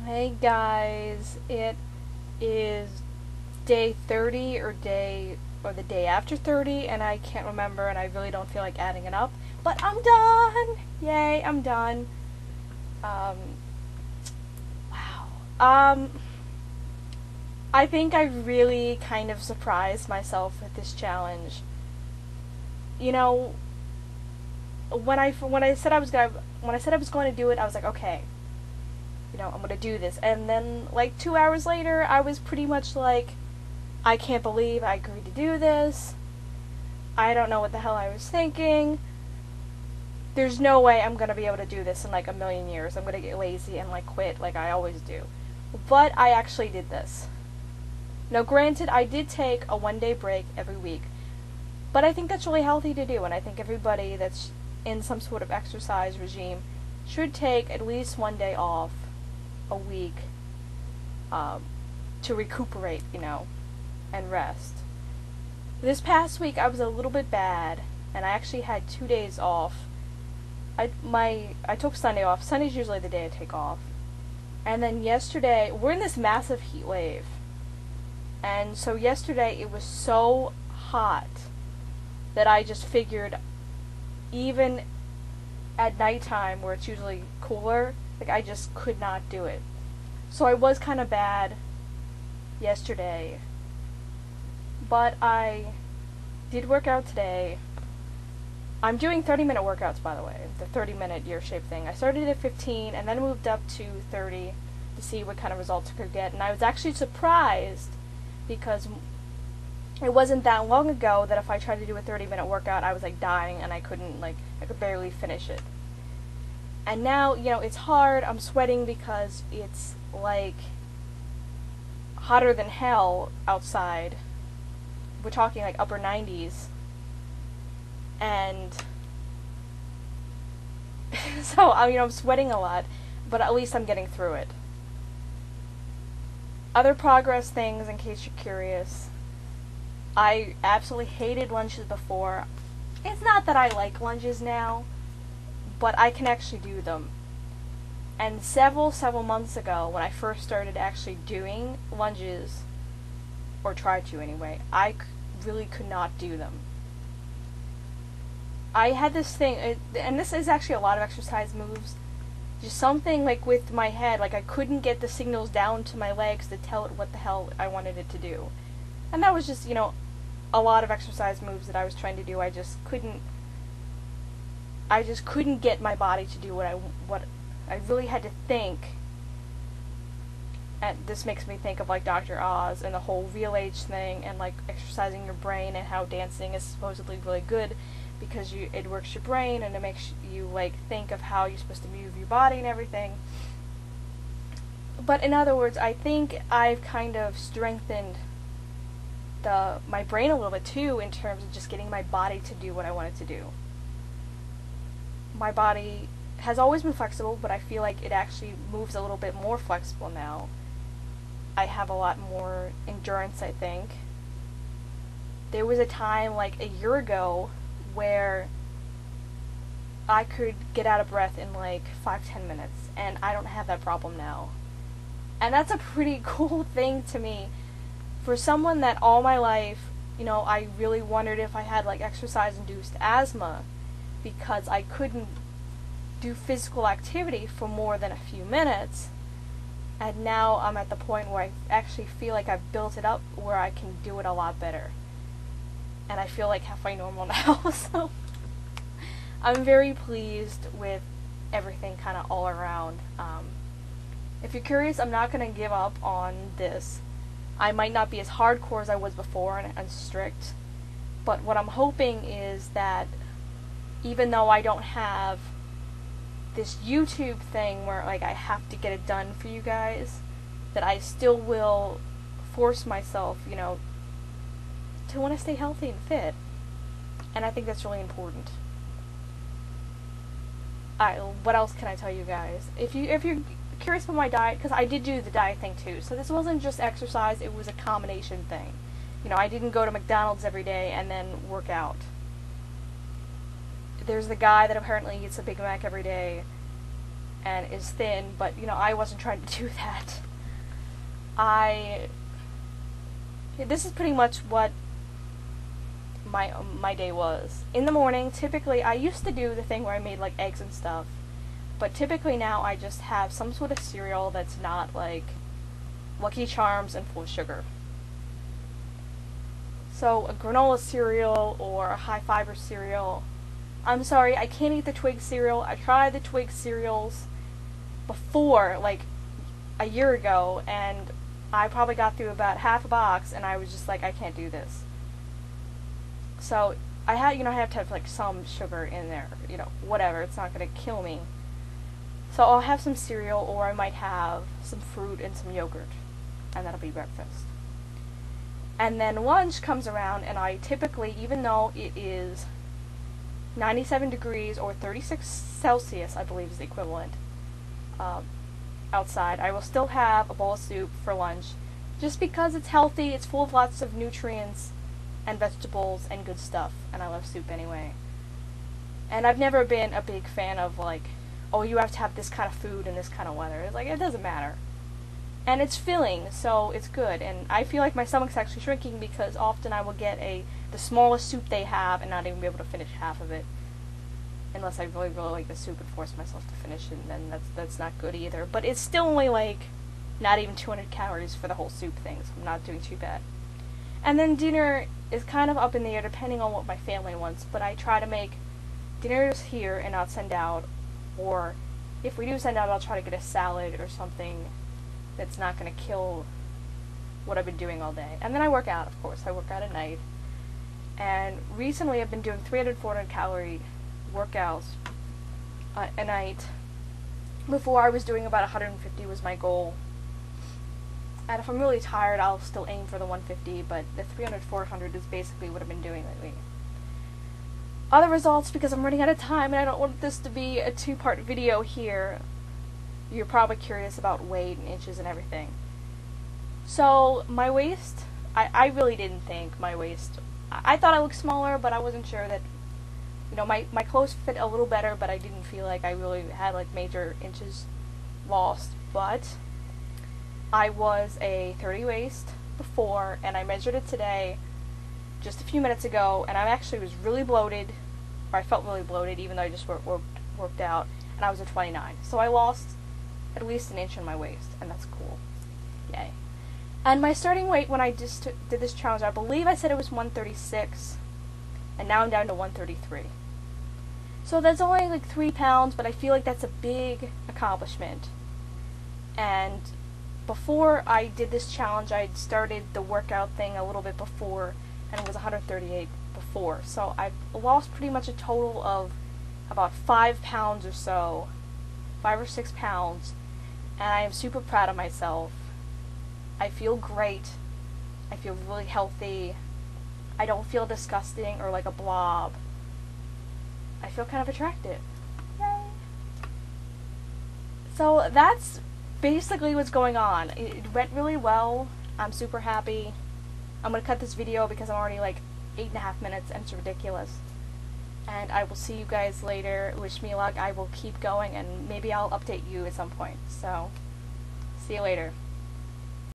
Hey guys, it is day 30 or the day after 30 and I can't remember and I really don't feel like adding it up, but I'm done. Yay, I'm done. Um wow. I think I really kind of surprised myself with this challenge. You know, when I said I was going to do it, I was like, okay, I'm gonna do this. And then, like, 2 hours later, I was pretty much like, I can't believe I agreed to do this. I don't know what the hell I was thinking. There's no way I'm gonna be able to do this in like a million years. I'm gonna get lazy and like quit like I always do. But I actually did this. Now, granted, I did take a 1 day break every week, but I think that's really healthy to do, and I think everybody that's in some sort of exercise regime should take at least 1 day off a week to recuperate, and rest. This past week I was a little bit bad, and I actually had 2 days off. I took Sunday off. Sunday's usually the day I take off. And then yesterday, we're in this massive heat wave. And so yesterday it was so hot that I just figured, even at nighttime where it's usually cooler, like, I just could not do it. So I was kind of bad yesterday. But I did work out today. I'm doing 30-minute workouts, by the way. The 30-minute year-shape thing. I started at 15 and then moved up to 30 to see what kind of results I could get. And I was actually surprised because it wasn't that long ago that if I tried to do a 30-minute workout, I was like dying and I could barely finish it. And now, it's hard. I'm sweating because it's like hotter than hell outside. We're talking like upper 90s. And so, I'm sweating a lot, but at least I'm getting through it. Other progress things, in case you're curious. I absolutely hated lunges before. It's not that I like lunges now, but I can actually do them. And several months ago, when I first started actually doing lunges, or tried to anyway, I really could not do them. I had this thing, and this is actually a lot of exercise moves, just something like with my head, like I couldn't get the signals down to my legs to tell it what the hell I wanted it to do. And that was just, a lot of exercise moves that I was trying to do. I just couldn't get my body to do what I really had to think. And this makes me think of like Dr. Oz and the whole real age thing, and like exercising your brain, and how dancing is supposedly really good because it works your brain and it makes you like think of how you're supposed to move your body and everything. But in other words, I think I've kind of strengthened my brain a little bit too, in terms of just getting my body to do what I want it to do. My body has always been flexible, but I feel like it actually moves a little bit more flexible now. I have a lot more endurance, I think. There was a time like a year ago where I could get out of breath in like 5-10 minutes, and I don't have that problem now. And that's a pretty cool thing to me. For someone that all my life, I really wondered if I had like exercise-induced asthma because I couldn't do physical activity for more than a few minutes. And now I'm at the point where I actually feel like I've built it up where I can do it a lot better. And I feel like halfway normal now, so I'm very pleased with everything kind of all around. If you're curious, I'm not going to give up on this. I might not be as hardcore as I was before and strict, but what I'm hoping is that even though I don't have this YouTube thing where like I have to get it done for you guys, that I still will force myself, to want to stay healthy and fit. And I think that's really important. What else can I tell you guys? If you're curious about my diet, because I did do the diet thing too, so this wasn't just exercise, it was a combination thing. I didn't go to McDonald's every day and then work out. There's the guy that apparently eats a Big Mac every day. and is thin, but you know, I wasn't trying to do that. This is pretty much what my day was. In the morning, typically, I used to do the thing where I made like eggs and stuff, but typically now I just have some sort of cereal that's not like Lucky Charms and full of sugar. So a granola cereal or a high fiber cereal. I'm sorry, I can't eat the Twix cereal. I tried the Twix cereals before, like a year ago, and I probably got through about half a box, and I was just like, I can't do this. So I have to have like some sugar in there, whatever. It's not gonna kill me. So I'll have some cereal, or I might have some fruit and some yogurt, and that'll be breakfast. And then lunch comes around, and I typically, even though it is 97 degrees or 36 Celsius, I believe is the equivalent, outside, I will still have a bowl of soup for lunch, just because it's healthy, it's full of lots of nutrients and vegetables and good stuff, and I love soup anyway. And I've never been a big fan of like, oh, you have to have this kind of food in this kind of weather. It's like, it doesn't matter. And it's filling, so it's good. And I feel like my stomach's actually shrinking because often I will get the smallest soup they have and not even be able to finish half of it. Unless I really, really like the soup and force myself to finish it, and then that's not good either. But it's still only like not even 200 calories for the whole soup thing, so I'm not doing too bad. And then dinner is kind of up in the air depending on what my family wants, but I try to make dinners here and not send out, or if we do send out, I'll try to get a salad or something that's not going to kill what I've been doing all day. And then I work out, of course. I work out at night. And recently I've been doing 300, 400 calorie workouts a night. Before I was doing about 150 was my goal. And if I'm really tired, I'll still aim for the 150, but the 300, 400 is basically what I've been doing lately. Other results, because I'm running out of time and I don't want this to be a two-part video here. You're probably curious about weight and inches and everything. So, my waist, I really didn't think my waist, I thought I looked smaller, but I wasn't sure that, my clothes fit a little better, but I didn't feel like I really had like major inches lost. But I was a 30 waist before, and I measured it today, just a few minutes ago, and I actually was really bloated, or I felt really bloated even though I just worked out, and I was a 29. So I lost at least an inch in my waist, and that's cool. Yay. And my starting weight when I just did this challenge, I believe I said it was 136, and now I'm down to 133. So that's only like 3 pounds, but I feel like that's a big accomplishment. And before I did this challenge, I started the workout thing a little bit before, and it was 138 before. So I've lost pretty much a total of about 5 pounds or so, 5 or 6 pounds, and I am super proud of myself. I feel great. I feel really healthy. I don't feel disgusting or like a blob. I feel kind of attractive. Yay! So that's basically what's going on. It went really well. I'm super happy. I'm going to cut this video because I'm already like 8.5 minutes and it's ridiculous. And I will see you guys later. Wish me luck. I will keep going and maybe I'll update you at some point. So, see you later.